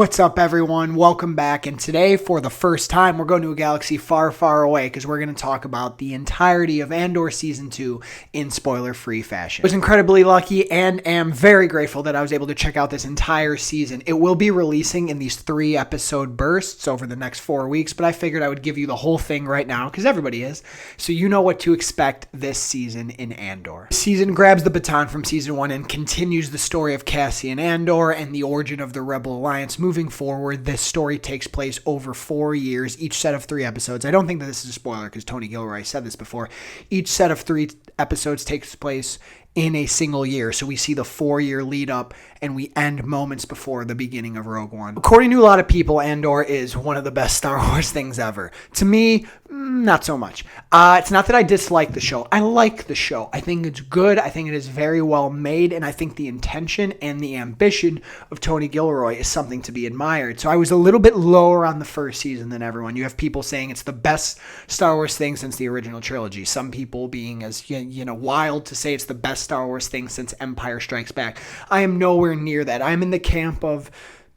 What's up, everyone? Welcome back. And today, for the first time, we're going to a galaxy far, far away because we're going to talk about the entirety of Andor Season 2 in spoiler-free fashion. I was incredibly lucky and am very grateful that I was able to check out this entire season. It will be releasing in these 3-episode bursts over the next 4 weeks, but I figured I would give you the whole thing right now because everybody is, so you know what to expect this season in Andor. The season grabs the baton from Season 1 and continues the story of Cassian Andor and the origin of the Rebel Alliance. Moving forward, this story takes place over 4 years, each set of 3 episodes. I don't think that this is a spoiler because Tony Gilroy said this before. Each set of 3 episodes takes place in a single year. So we see the 4-year lead up and we end moments before the beginning of Rogue One. According to a lot of people, Andor is one of the best Star Wars things ever. To me, not so much. It's not that I dislike the show. I like the show. I think it's good. I think it is very well made. And I think the intention and the ambition of Tony Gilroy is something to be admired. So I was a little bit lower on the first season than everyone. You have people saying it's the best Star Wars thing since the original trilogy. Some people being as, wild to say it's the best Star Wars thing since Empire Strikes Back. I am nowhere near that. I'm in the camp of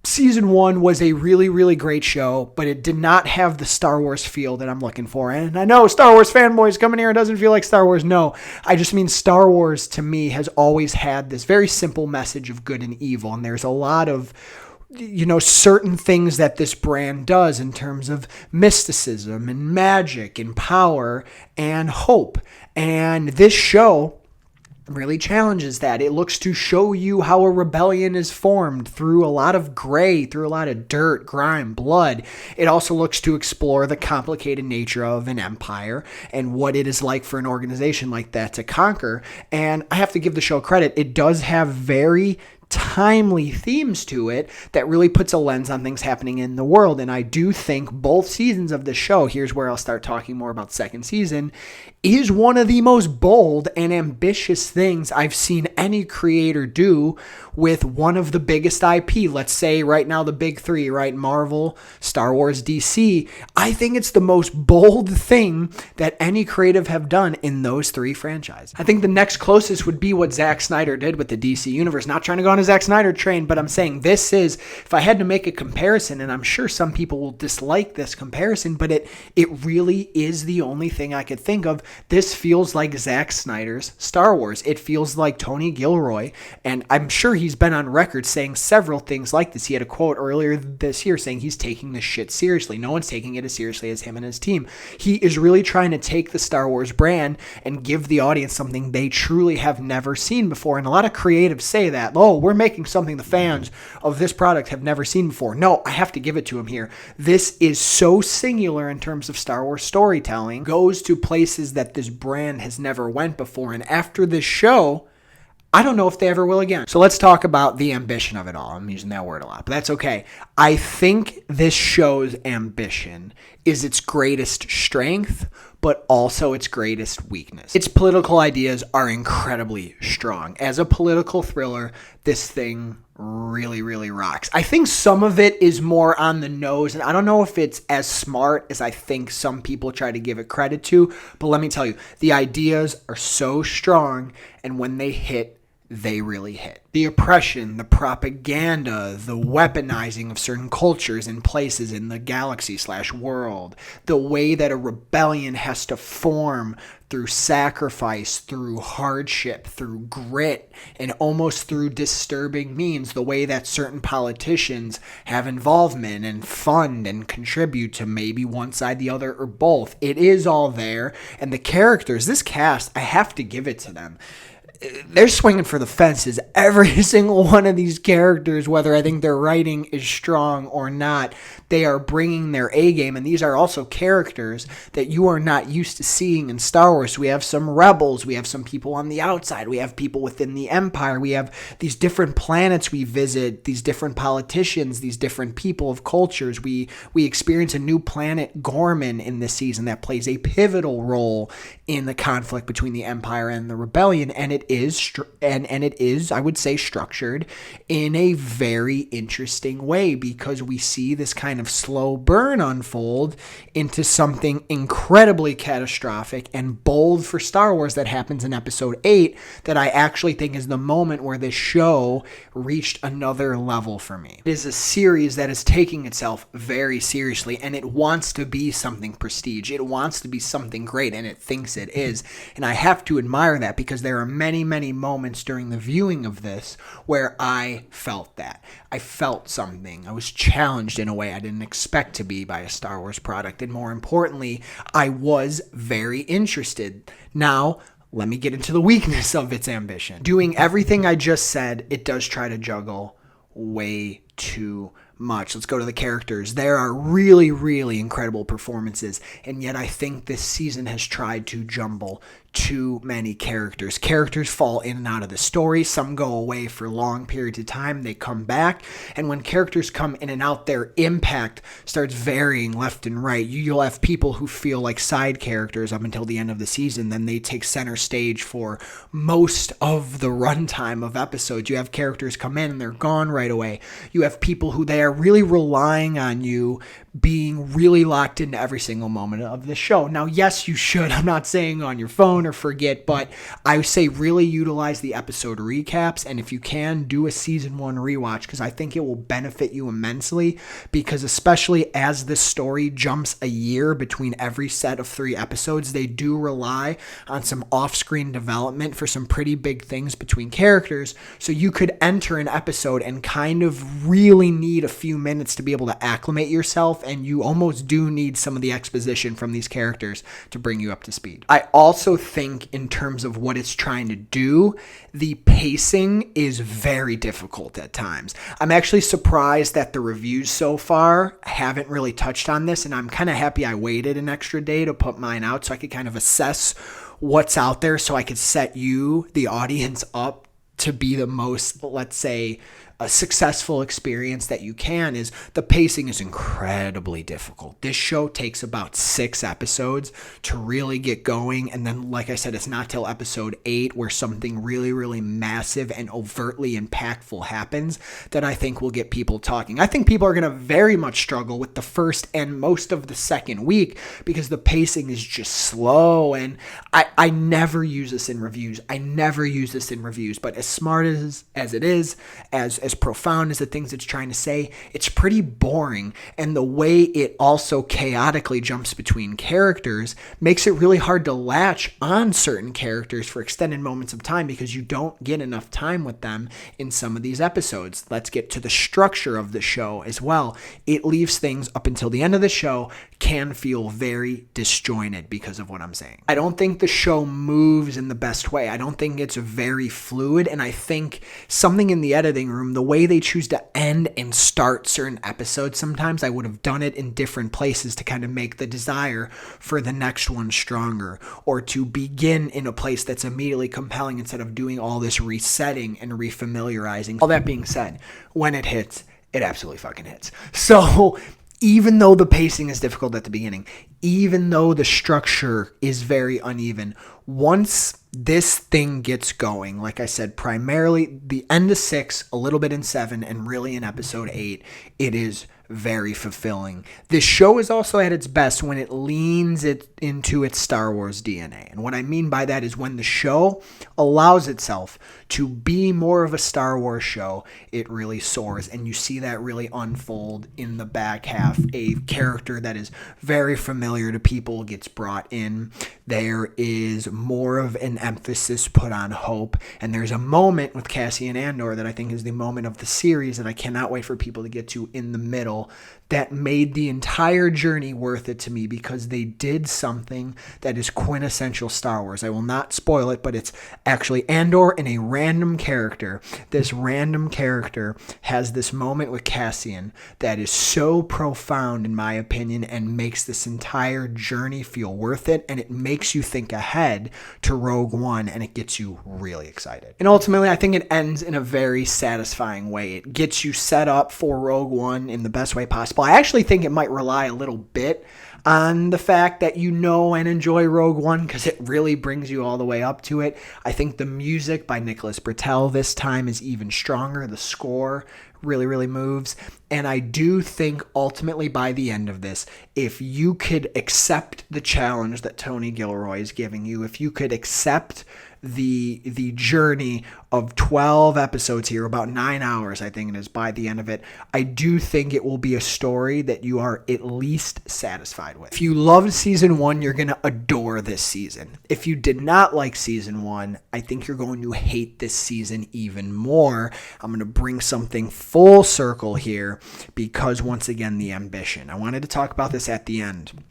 Season 1 was a really, really great show, but it did not have the Star Wars feel that I'm looking for. And I know Star Wars fanboys coming here, it doesn't feel like Star Wars. No, I just mean Star Wars to me has always had this very simple message of good and evil. And there's a lot of certain things that this brand does in terms of mysticism and magic and power and hope. And this show really challenges that. It looks to show you how a rebellion is formed through a lot of gray, through a lot of dirt, grime, blood. It also looks to explore the complicated nature of an empire and what it is like for an organization like that to conquer. And I have to give the show credit. It does have very timely themes to it that really puts a lens on things happening in the world. And I do think both seasons of the show, here's where I'll start talking more about second season, is one of the most bold and ambitious things I've seen any creator do with one of the biggest IP. Let's say right now the big 3, right? Marvel, Star Wars, DC. I think it's the most bold thing that any creative have done in those 3 franchises. I think the next closest would be what Zack Snyder did with the DC universe. Not trying to go on a Zack Snyder train, but I'm saying this is, if I had to make a comparison, and I'm sure some people will dislike this comparison, but it really is the only thing I could think of. This feels like Zack Snyder's Star Wars. It feels like Tony Gilroy, and I'm sure he's been on record saying several things like this. He had a quote earlier this year saying he's taking this shit seriously. No one's taking it as seriously as him and his team. He is really trying to take the Star Wars brand and give the audience something they truly have never seen before. And a lot of creatives say that, oh, we're making something the fans of this product have never seen before. No, I have to give it to him here. This is so singular in terms of Star Wars storytelling, goes to places that this brand has never went before. And after this show, I don't know if they ever will again. So let's talk about the ambition of it all. I'm using that word a lot, but that's okay. I think this show's ambition is its greatest strength, but also its greatest weakness. Its political ideas are incredibly strong. As a political thriller, this thing really, really rocks. I think some of it is more on the nose, and I don't know if it's as smart as I think some people try to give it credit to, but let me tell you, the ideas are so strong, and when they hit, they really hit. The oppression, the propaganda, the weaponizing of certain cultures and places in the galaxy/world, the way that a rebellion has to form through sacrifice, through hardship, through grit, and almost through disturbing means, the way that certain politicians have involvement and fund and contribute to maybe one side, the other, or both. It is all there. And the characters, this cast, I have to give it to them. They're swinging for the fences. Every single one of these characters, whether I think their writing is strong or not, they are bringing their A game. And these are also characters that you are not used to seeing in Star Wars. We have some rebels. We have some people on the outside. We have people within the Empire. We have these different planets we visit, these different politicians, these different people of cultures. We experience a new planet, Gorman, in this season that plays a pivotal role in the conflict between the Empire and the Rebellion. And it it is, I would say, structured in a very interesting way, because we see this kind of slow burn unfold into something incredibly catastrophic and bold for Star Wars that happens in episode 8 that I actually think is the moment where this show reached another level for me. It is a series that is taking itself very seriously, and it wants to be something prestige. It wants to be something great, and it thinks it is. And I have to admire that, because there are many, many moments during the viewing of this where I felt that. I felt something. I was challenged in a way I didn't expect to be by a Star Wars product. And more importantly, I was very interested. Now, let me get into the weakness of its ambition. Doing everything I just said, it does try to juggle way too much. Let's go to the characters. There are really, really incredible performances, and yet I think this season has tried to jumble too many characters. Characters fall in and out of the story. Some go away for long periods of time. They come back, and when characters come in and out, their impact starts varying left and right. You'll have people who feel like side characters up until the end of the season. Then they take center stage for most of the runtime of episodes. You have characters come in and they're gone right away. You have people who they are really relying on you being really locked into every single moment of the show. Now, yes, you should. I'm not saying on your phone or forget, but I say really utilize the episode recaps, and if you can, do a season 1 rewatch, because I think it will benefit you immensely, because especially as this story jumps a year between every set of 3 episodes, they do rely on some off-screen development for some pretty big things between characters, so you could enter an episode and kind of really need a few minutes to be able to acclimate yourself, and you almost do need some of the exposition from these characters to bring you up to speed. I also think in terms of what it's trying to do, the pacing is very difficult at times. I'm actually surprised that the reviews so far haven't really touched on this, and I'm kind of happy I waited an extra day to put mine out so I could kind of assess what's out there, so I could set you, the audience, up to be the most, let's say, a successful experience that you can. Is the pacing is incredibly difficult. This show takes about 6 episodes to really get going, and then, like I said, it's not till episode 8 where something really, really massive and overtly impactful happens that I think will get people talking. I think people are going to very much struggle with the first and most of the second week, because the pacing is just slow, and I never use this in reviews. But as smart as it is, as profound as the things it's trying to say, it's pretty boring. And the way it also chaotically jumps between characters makes it really hard to latch on certain characters for extended moments of time, because you don't get enough time with them in some of these episodes. Let's get to the structure of the show as well. It leaves things up until the end of the show can feel very disjointed because of what I'm saying. I don't think the show moves in the best way. I don't think it's very fluid, and I think something in the editing room, the way they choose to end and start certain episodes, sometimes I would have done it in different places to kind of make the desire for the next one stronger, or to begin in a place that's immediately compelling instead of doing all this resetting and refamiliarizing. All that being said, when it hits, it absolutely fucking hits. So even though the pacing is difficult at the beginning, even though the structure is very uneven, once this thing gets going, like I said, primarily the end of 6, a little bit in 7, and really in episode 8, it is very fulfilling. This show is also at its best when it leans it into its Star Wars DNA. And what I mean by that is when the show allows itself to be more of a Star Wars show, it really soars. And you see that really unfold in the back half. A character that is very familiar to people gets brought in. There is more of an emphasis put on hope. And there's a moment with Cassian Andor that I think is the moment of the series that I cannot wait for people to get to in the middle, that made the entire journey worth it to me, because they did something that is quintessential Star Wars. I will not spoil it, but it's actually Andor and a random character. This random character has this moment with Cassian that is so profound, in my opinion, and makes this entire journey feel worth it, and it makes you think ahead ahead to Rogue One, and it gets you really excited. And ultimately, I think it ends in a very satisfying way. It gets you set up for Rogue One in the best way possible. I actually think it might rely a little bit on the fact that you know and enjoy Rogue One, because it really brings you all the way up to it. I think the music by Nicholas Britell this time is even stronger. The score really, really moves. And I do think ultimately by the end of this, if you could accept the challenge that Tony Gilroy is giving you, if you could accept the journey of 12 episodes here, about 9 hours, I think it is, by the end of it, I do think it will be a story that you are at least satisfied with. If you loved season 1, you're going to adore this season. If you did not like season 1, I think you're going to hate this season even more. I'm going to bring something full circle here because, once again, the ambition. I wanted to talk about this at the end.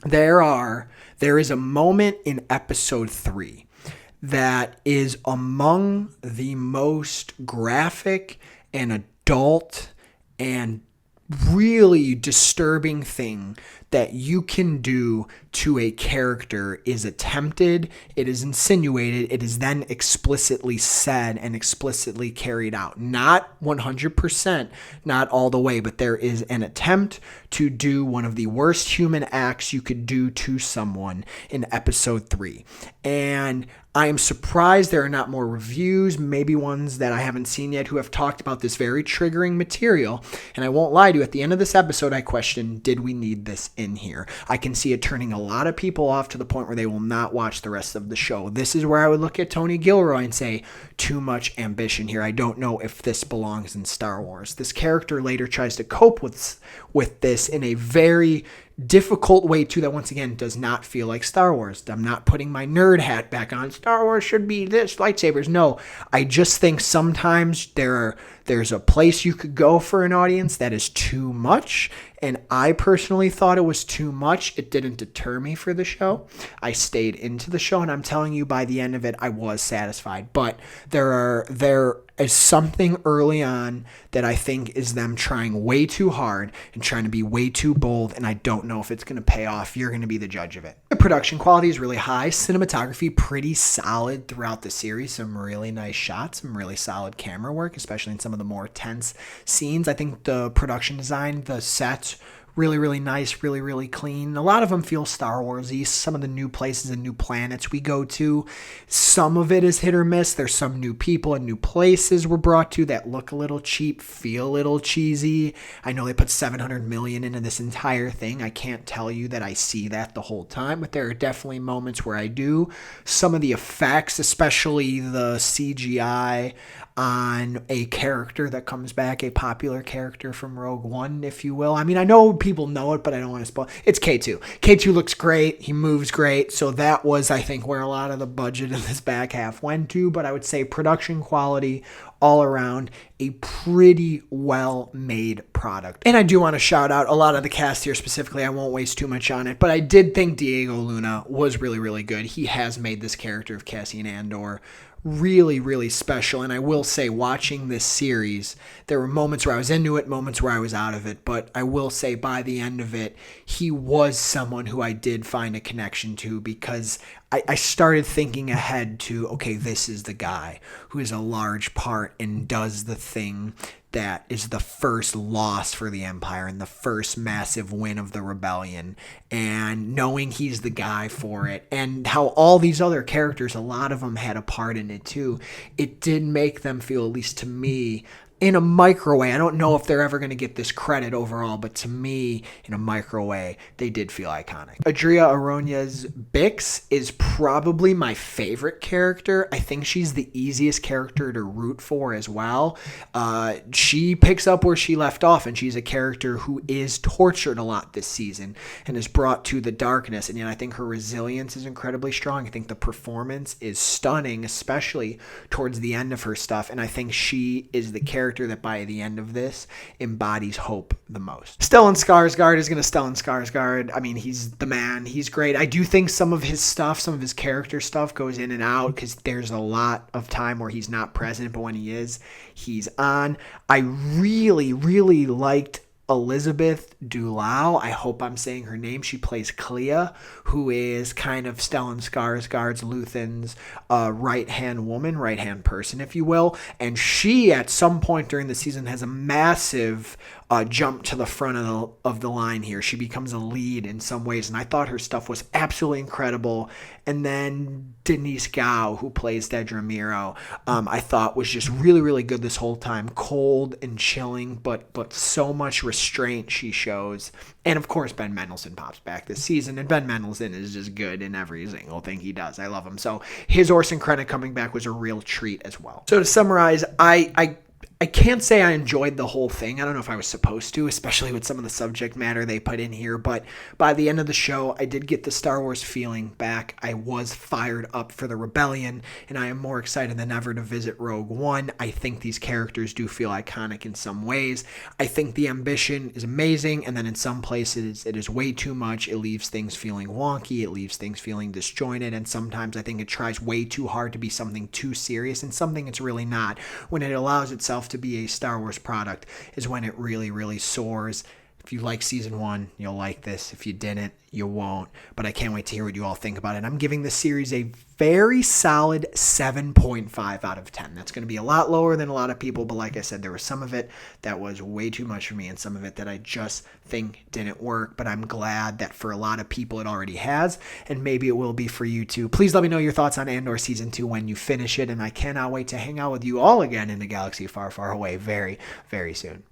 There is a moment in episode 3 that is among the most graphic and adult and really disturbing thing that you can do to a character is attempted, it is insinuated, it is then explicitly said and explicitly carried out. Not 100%, not all the way, but there is an attempt to do one of the worst human acts you could do to someone in episode 3. And I am surprised there are not more reviews, maybe ones that I haven't seen yet, who have talked about this very triggering material. And I won't lie to you, at the end of this episode, I questioned, did we need this in here? I can see it turning a lot of people off to the point where they will not watch the rest of the show. This is where I would look at Tony Gilroy and say, too much ambition here. I don't know if this belongs in Star Wars. This character later tries to cope with this in a very difficult way too, that once again does not feel like Star Wars. I'm not putting my nerd hat back on. Star Wars should be this, lightsabers. No, I just think sometimes there's a place you could go for an audience that is too much, and I personally thought it was too much. It didn't deter me for the show. I stayed into the show, and I'm telling you, by the end of it, I was satisfied. But there is something early on that I think is them trying way too hard and trying to be way too bold, and I don't know if it's going to pay off. You're going to be the judge of it. The production quality is really high. Cinematography pretty solid throughout the series. Some really nice shots, some really solid camera work, especially in some of the more tense scenes. I think the production design, the sets, really, really nice, really, really clean. A lot of them feel Star Wars-y. Some of the new places and new planets we go to, some of it is hit or miss. There's some new people and new places we're brought to that look a little cheap, feel a little cheesy. I know they put $700 million into this entire thing. I can't tell you that I see that the whole time, but there are definitely moments where I do. Some of the effects, especially the CGI on a character that comes back, a popular character from Rogue One, if you will. I mean, I know people know it, but I don't want to spoil. It's K2. K2 looks great. He moves great. So that was, I think, where a lot of the budget of this back half went to. But I would say production quality all around, a pretty well-made product. And I do want to shout out a lot of the cast here specifically. I won't waste too much on it, but I did think Diego Luna was really, really good. He has made this character of Cassian Andor really, really special. And I will say, watching this series, there were moments where I was into it, moments where I was out of it. But I will say, by the end of it, he was someone who I did find a connection to, because I started thinking ahead to, okay, this is the guy who is a large part and does the thing that is the first loss for the Empire and the first massive win of the rebellion, and knowing he's the guy for it, and how all these other characters, a lot of them had a part in it too. It did make them feel, at least to me, in a micro way. I don't know if they're ever going to get this credit overall, but to me, in a micro way, they did feel iconic. Adria Arona's Bix is probably my favorite character. I think she's the easiest character to root for as well. She picks up where she left off, and she's a character who is tortured a lot this season and is brought to the darkness. And yet I think her resilience is incredibly strong. I think the performance is stunning, especially towards the end of her stuff. And I think she is the character that by the end of this embodies hope the most. Stellan Skarsgård is going to Stellan Skarsgård. I mean, he's the man. He's great. I do think some of his stuff, some of his character stuff goes in and out, because there's a lot of time where he's not present, but when he is, he's on. I really, really liked Elizabeth Dulau. I hope I'm saying her name. She plays Clea, who is kind of Stellan Skarsgård's, Luthen's right-hand woman, right-hand person, if you will. And she, at some point during the season, has a massive jump to the front of the line here. She becomes a lead in some ways, and I thought her stuff was absolutely incredible. And then Denise Gao, who plays Dedra Miro, I thought was just really, really good this whole time. Cold and chilling, but so much restraint she shows. And of course, Ben Mendelsohn pops back this season, and Ben Mendelsohn is just good in every single thing he does. I love him. So his Orson Krennic coming back was a real treat as well. So to summarize, I can't say I enjoyed the whole thing. I don't know if I was supposed to, especially with some of the subject matter they put in here. But by the end of the show, I did get the Star Wars feeling back. I was fired up for the rebellion, and I am more excited than ever to visit Rogue One. I think these characters do feel iconic in some ways. I think the ambition is amazing, and then in some places it is way too much. It leaves things feeling wonky. It leaves things feeling disjointed, and sometimes I think it tries way too hard to be something too serious and something it's really not. When it allows itself to be a Star Wars product is when it really, really soars. If you like season 1, you'll like this. If you didn't, you won't. But I can't wait to hear what you all think about it. I'm giving this series a very solid 7.5 out of 10. That's going to be a lot lower than a lot of people, but like I said, there was some of it that was way too much for me and some of it that I just think didn't work. But I'm glad that for a lot of people it already has, and maybe it will be for you too. Please let me know your thoughts on Andor Season 2 when you finish it, and I cannot wait to hang out with you all again in the galaxy far, far away very, very soon.